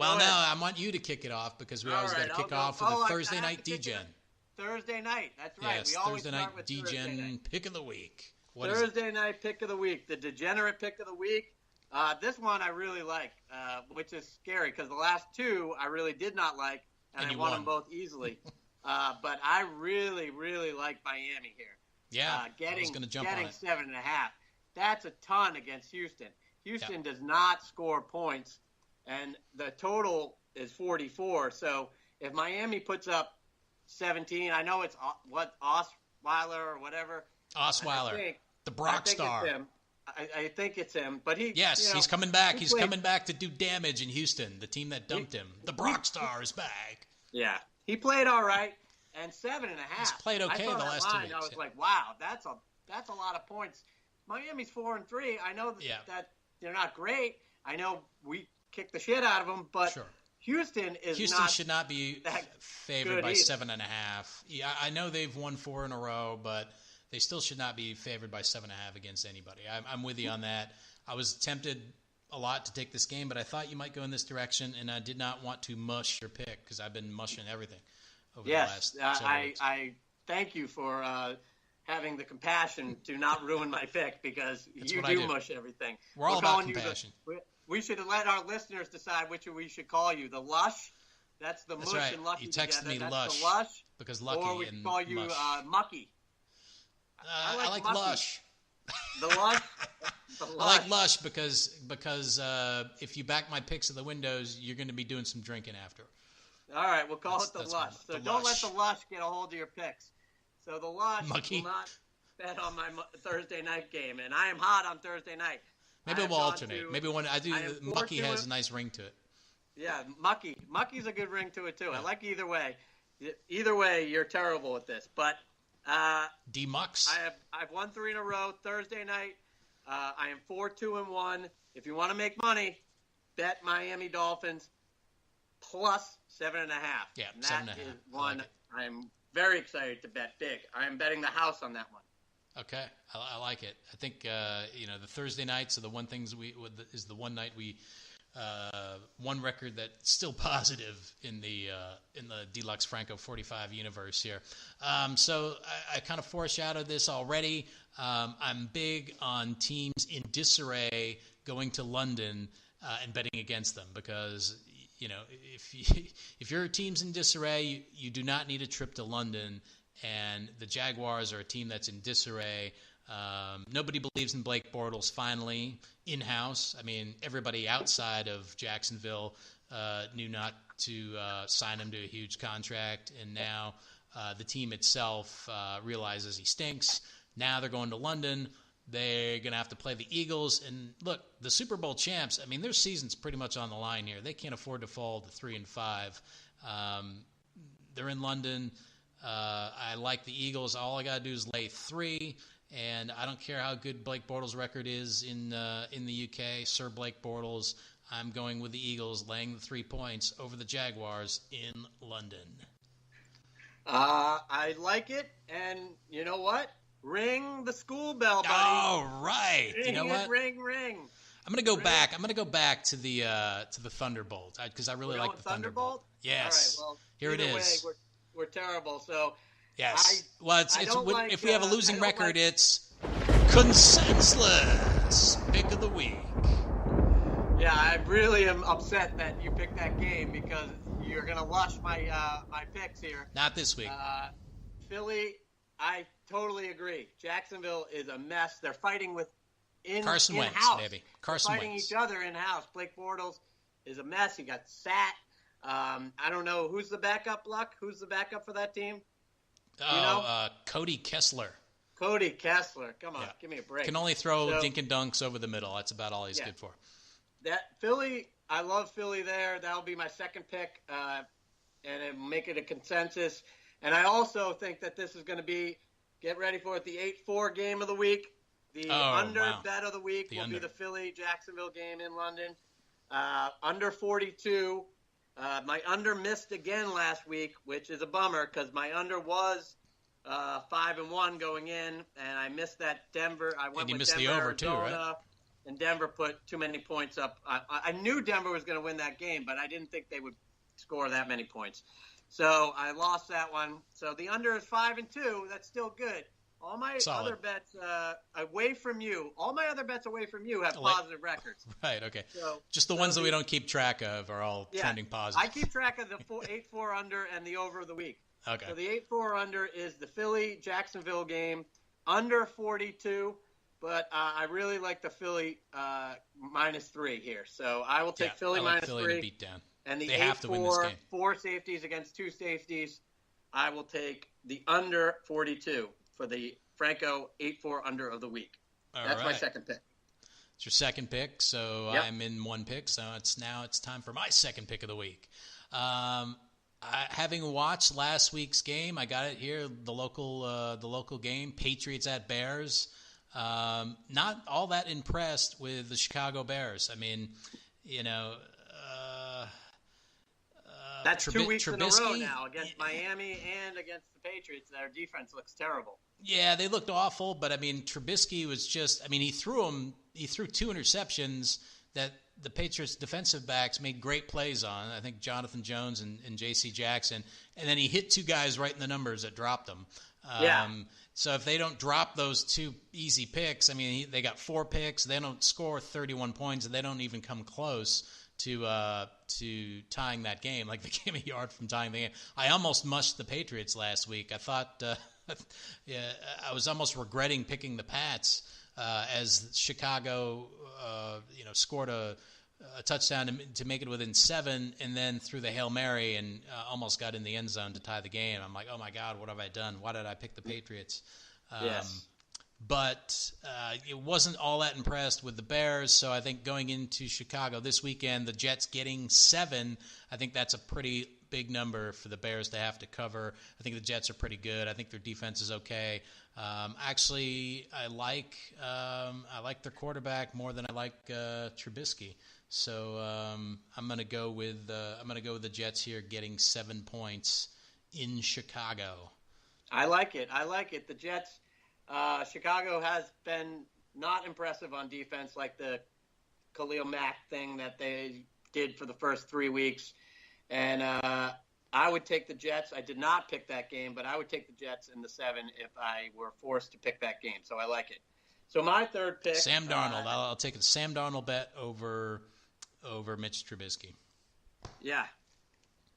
Well, no, I want you to kick it off because we always got to kick off with the Thursday night Degen. Thursday night, that's right. Yes, we always Thursday night start with Degen pick of the week. Thursday night pick of the week, the Degenerate pick of the week. This one I really like, which is scary because the last two I really did not like, and I won them both easily. But I really, really like Miami here. Yeah, getting 7.5. That's a ton against Houston. Houston does not score points, and the total is 44. So if Miami puts up 17, I know it's Osweiler or whatever. Osweiler, the Brock star. I think it's him, but he's coming back. He's coming back to do damage in Houston, the team that dumped him. The Brock star is back. Yeah, he played all right, and 7.5. He's played okay the last 2 weeks. I was like, wow, that's a lot of points. Miami's 4-3. I know that they're not great. I know we kicked the shit out of them, but Houston should not be favored by 7.5. Yeah, I know they've won 4 in a row, but they still should not be favored by 7.5 against anybody. I'm with you on that. I was tempted a lot to take this game, but I thought you might go in this direction, and I did not want to mush your pick because I've been mushing everything over the last several weeks. I thank you for having the compassion to not ruin my pick because you do mush everything. We're all about compassion. We should let our listeners decide which we should call you. The Lush, that's the mush and Lucky. You texted me Lush, the Lush because Lucky or we and call you Mucky. I like Lush. The Lush. I like Lush because if you back my picks of the windows, you're going to be doing some drinking after. All right, we'll call it the Lush. So don't let the Lush get a hold of your picks. So the Lush will not bet on my Thursday night game, and I am hot on Thursday night. Maybe we'll alternate. Maybe when I do, Mucky has a nice ring to it. Yeah, Mucky's a good ring to it too. Yeah. I like either way. Either way, you're terrible at this, but D-Mucks. I've won 3 in a row. Thursday night, I am 4-2-1. If you want to make money, bet Miami Dolphins plus 7.5. Yeah, and that is one I'm very excited to bet big. I am betting the house on that one. Okay, I like it. I think the Thursday nights are the one things is the one night we one record that's still positive in the Deelucks Franco 45 universe here. So I kind of foreshadowed this already. I'm big on teams in disarray going to London and betting against them because if your team's in disarray, you do not need a trip to London. And the Jaguars are a team that's in disarray. Nobody believes in Blake Bortles finally in-house. I mean, everybody outside of Jacksonville knew not to sign him to a huge contract. And now the team itself realizes he stinks. Now they're going to London. They're going to have to play the Eagles. And look, the Super Bowl champs, I mean, their season's pretty much on the line here. They can't afford to fall to 3-5. They're in London. I like the Eagles. All I got to do is lay 3, and I don't care how good Blake Bortles' record is in the UK. Sir Blake Bortles, I'm going with the Eagles, laying the 3 points over the Jaguars in London. I like it, and you know what? Ring the school bell, buddy. All right. Ring you know what? Ring. I'm gonna go back. I'm gonna go back to the Thunderbolt because I really like the Thunderbolt. Yes. All right. Well, here it is. We're terrible, so yes. If we have a losing record, it's Consenseless pick of the week. Yeah, I really am upset that you picked that game because you're gonna lush my picks here. Not this week. Philly, I totally agree. Jacksonville is a mess. They're fighting with Carson Wentz, baby. Carson fighting Wentz. each other in house. Blake Bortles is a mess. He got sat. I don't know who's the backup. Luck. Who's the backup for that team? Cody Kessler. Cody Kessler. Come on, give me a break. Can only throw dink and dunks over the middle. That's about all he's good for. That Philly, I love Philly there. That'll be my second pick, and it'll make it a consensus. And I also think that this is going to be, get ready for it, the 8-4 game of the week. The bet of the week will be the Philly-Jacksonville game in London. Under 42. My under missed again last week, which is a bummer because my under was 5-1 going in, and I missed that Denver. I went with missed Denver, the over too, right? and Denver put too many points up. I knew Denver was going to win that game, but I didn't think they would score that many points. So I lost that one. So the under is 5-2. That's still good. All my other bets away from you, have positive records. Right, okay. So, just the ones that we don't keep track of are all trending positive. I keep track of the 8-4 under and the over of the week. Okay. So the 8-4 under is the Philly-Jacksonville game, under 42. But I really like the Philly -3 here. So I will take Philly -3. Philly to beat down. And the they have to win this game. 4 safeties against 2 safeties, I will take the under 42 for the Franco 8-4 under of the week. That's my second pick. It's your second pick, so I'm in one pick. So it's time for my second pick of the week. Having watched last week's game, I got it here. The local game, Patriots at Bears. Not all that impressed with the Chicago Bears. I mean, that's 2 weeks Trubisky, in a row now against Miami and against the Patriots. Their defense looks terrible. Yeah, they looked awful, but I mean, Trubisky was he threw 2 interceptions that the Patriots defensive backs made great plays on. I think Jonathan Jones and J.C. Jackson, and then he hit 2 guys right in the numbers that dropped them. So if they don't drop those 2 easy picks, I mean, they got 4 picks. They don't score 31 points, and they don't even come close to tying that game. Like, they came a yard from tying the game. I almost mushed the Patriots last week. I thought, I was almost regretting picking the Pats as Chicago, scored a touchdown to make it within 7, and then threw the Hail Mary and almost got in the end zone to tie the game. I'm like, oh my God, what have I done? Why did I pick the Patriots? Yes. But it wasn't all that impressed with the Bears, so I think going into Chicago this weekend, the Jets getting 7, I think that's a pretty big number for the Bears to have to cover. I think the Jets are pretty good. I think their defense is okay. Actually, I like their quarterback more than I like Trubisky. So I'm gonna go with the Jets here, getting 7 points in Chicago. I like it. The Jets. Chicago has been not impressive on defense, like the Khalil Mack thing that they did for the first 3 weeks. And I would take the Jets. I did not pick that game, but I would take the Jets in the 7 if I were forced to pick that game. So I like it. So my third pick, Sam Darnold. I'll take a Sam Darnold bet over Mitch Trubisky. Yeah,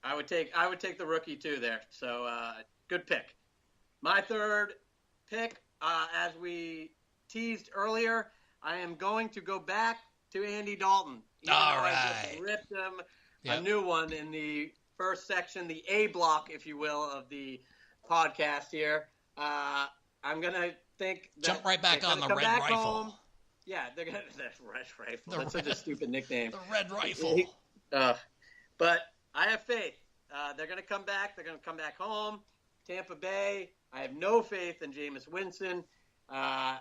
I would take the rookie too there. So good pick. My third pick, as we teased earlier, I am going to go back to Andy Dalton. All right. I just ripped him a new one in the first section, the A block, if you will, of the podcast here. I'm going to think that jump right back on the Red Rifle. Home. Yeah, they're going to – the Red Rifle. That's such a stupid nickname. The Red Rifle. But I have faith. They're going to come back. They're going to come back home. Tampa Bay. I have no faith in Jameis Winston. I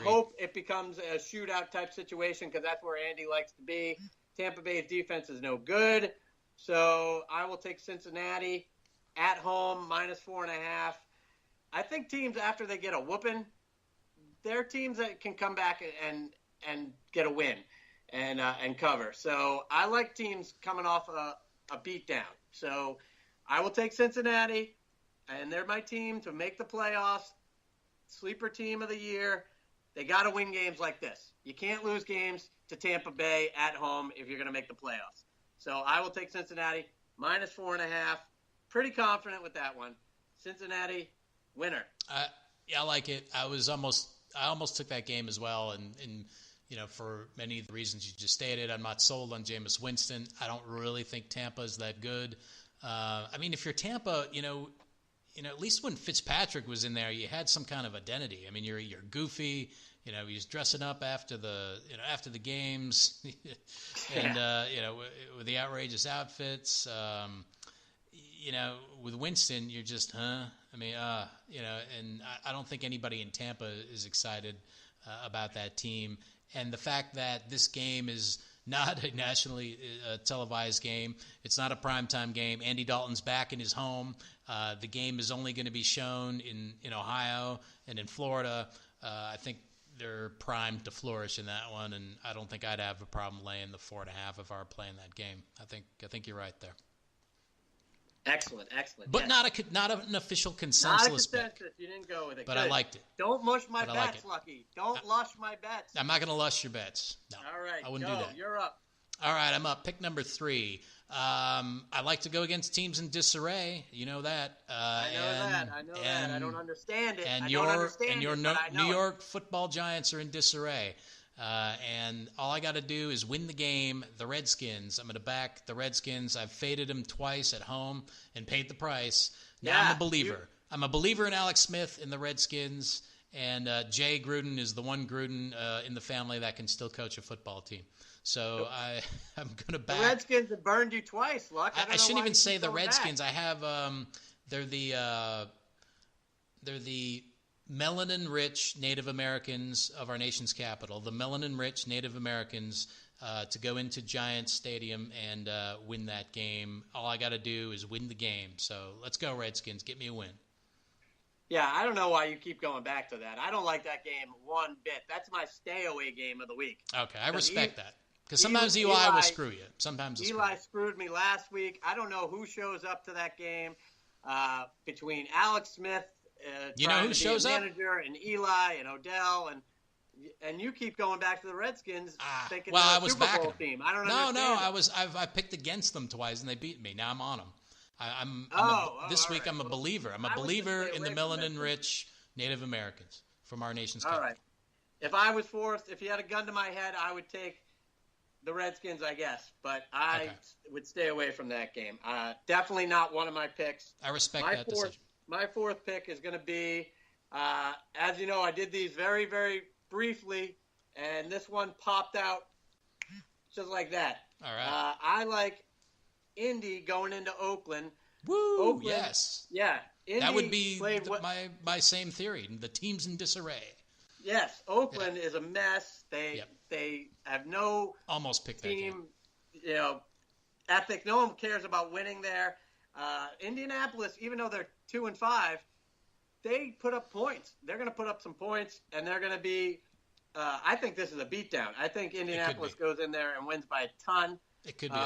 hope it becomes a shootout type situation because that's where Andy likes to be. Tampa Bay's defense is no good. So I will take Cincinnati at home, -4.5. I think teams, after they get a whooping, they're teams that can come back and get a win and cover. So I like teams coming off a beatdown. So I will take Cincinnati, and they're my team to make the playoffs. Sleeper team of the year. They got to win games like this. You can't lose games to Tampa Bay at home if you're going to make the playoffs. So I will take Cincinnati, -4.5. Pretty confident with that one. Cincinnati, winner. Yeah, I like it. I almost took that game as well, and for many of the reasons you just stated, I'm not sold on Jameis Winston. I don't really think Tampa is that good. I mean, if you're Tampa, at least when Fitzpatrick was in there, you had some kind of identity. I mean, you're goofy. He's dressing up after the games, and with the outrageous outfits. With Winston, you're just, huh? I mean, and I don't think anybody in Tampa is excited about that team. And the fact that this game is not a nationally televised game, it's not a primetime game. Andy Dalton's back in his home. The game is only going to be shown in Ohio and in Florida. I think they're primed to flourish in that one, and I don't think I'd have a problem laying the 4.5 if I were playing that game. I think you're right there. Excellent. But yes. not an official consensus. Not a consensus. Pick. You didn't go with it. But Good. I liked it. Don't mush my bets, Lucky. Don't lush my bets. I'm not going to lush your bets. No. All right. I wouldn't do that. You're up. All right, I'm up. Pick number 3. I like to go against teams in disarray. You know that. I know that. I don't understand it. And your New York football Giants are in disarray. And all I got to do is win the game. The Redskins. I'm going to back the Redskins. I've faded them twice at home and paid the price. Now I'm a believer. I'm a believer in Alex Smith in the Redskins. And Jay Gruden is the one Gruden in the family that can still coach a football team. So I'm going to back. The Redskins have burned you twice, Luck. I shouldn't even say the Redskins. Back. I have they're the Melanin Rich Native Americans of our nation's capital. The Melanin Rich Native Americans to go into Giants Stadium and win that game. All I got to do is win the game. So let's go Redskins. Get me a win. Yeah, I don't know why you keep going back to that. I don't like that game one bit. That's my stay away game of the week. Okay, I respect that. Because sometimes Eli will screw you. Sometimes Eli screwed me last week. I don't know who shows up to that game between Alex Smith, trying to be a manager, and Eli and Odell, and you keep going back to the Redskins thinking they're a Super Bowl team. I don't understand. I picked against them twice and they beat me. Now I'm on them. This week I'm a believer. I'm a believer in the Melanin Rich Native Americans from our nation's capital. All right. If I was forced, if you had a gun to my head, I would take the Redskins, I guess, but I would stay away from that game. Definitely not one of my picks. I respect that decision. My 4th pick is going to be, as you know, I did these very, very briefly, and this one popped out just like that. All right. I like Indy going into Oakland. Woo, Oakland, yes. Yeah. Indy that would be my same theory. The team's in disarray. Yes, Oakland is a mess. They have no almost picked team, ethic. No one cares about winning there. Indianapolis, even though they're 2-5, they put up points. They're going to put up some points, and they're going to be. I think this is a beatdown. I think Indianapolis goes in there and wins by a ton. It could be.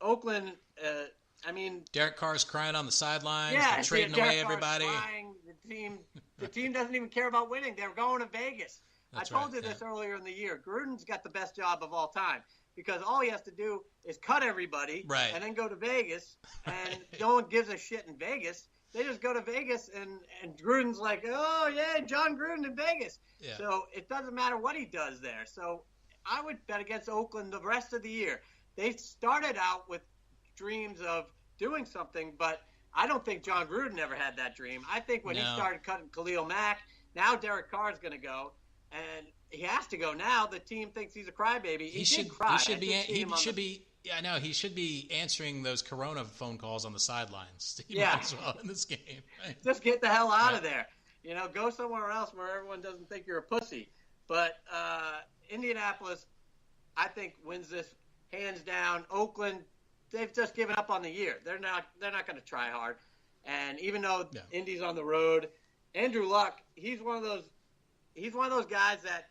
Oakland. Derek Carr's crying on the sidelines. Yeah, they're trading away everybody. Crying. The team doesn't even care about winning. They're going to Vegas. I told you this earlier in the year. Gruden's got the best job of all time because all he has to do is cut everybody and then go to Vegas, and no one gives a shit in Vegas. They just go to Vegas, and Gruden's like, oh, yeah, John Gruden in Vegas. Yeah. So it doesn't matter what he does there. So I would bet against Oakland the rest of the year. They started out with dreams of doing something, but I don't think John Gruden ever had that dream. I think when he started cutting Khalil Mack, now Derek Carr's going to go, and he has to go now. The team thinks he's a crybaby. He should cry. He should be answering those Corona phone calls on the sidelines. Might as well in this game. Right? Just get the hell out of there. Go somewhere else where everyone doesn't think you're a pussy. But Indianapolis, I think, wins this hands down. Oakland, they've just given up on the year. They're not going to try hard. And even though Indy's on the road, Andrew Luck, he's one of those guys that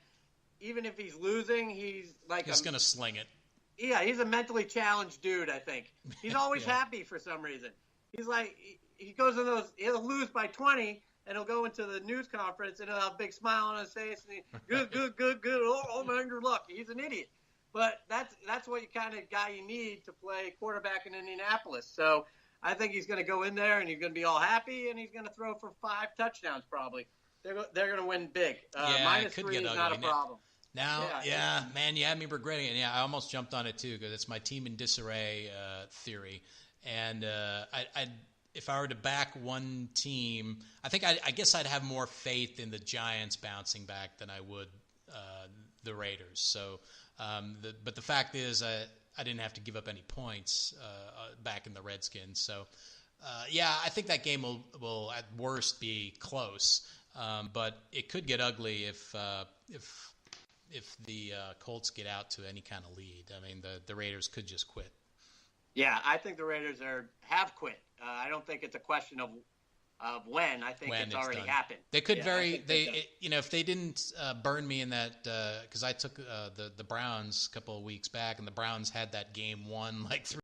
even if he's losing, he's going to sling it. Yeah, he's a mentally challenged dude, I think. He's always happy for some reason. He's like, he goes in those, he'll lose by 20, and he'll go into the news conference, and he'll have a big smile on his face, and good. Oh, Andrew Luck. He's an idiot. But that's what kind of guy you need to play quarterback in Indianapolis. So I think he's going to go in there, and he's going to be all happy, and he's going to throw for 5 touchdowns probably. They're going to win big. -3 is not a problem. Now, man, you had me regretting it. Yeah, I almost jumped on it too because it's my team in disarray theory. And if I were to back one team, I guess I'd have more faith in the Giants bouncing back than I would the Raiders. So, but the fact is, I didn't have to give up any points back in the Redskins. So, I think that game will at worst be close, but it could get ugly if the Colts get out to any kind of lead. I mean, the Raiders could just quit. Yeah, I think the Raiders have quit. I don't think it's a question of of when. I think it's already done. happened. They could if they didn't burn me in that, because I took the Browns a couple of weeks back, and the Browns had that game won like 3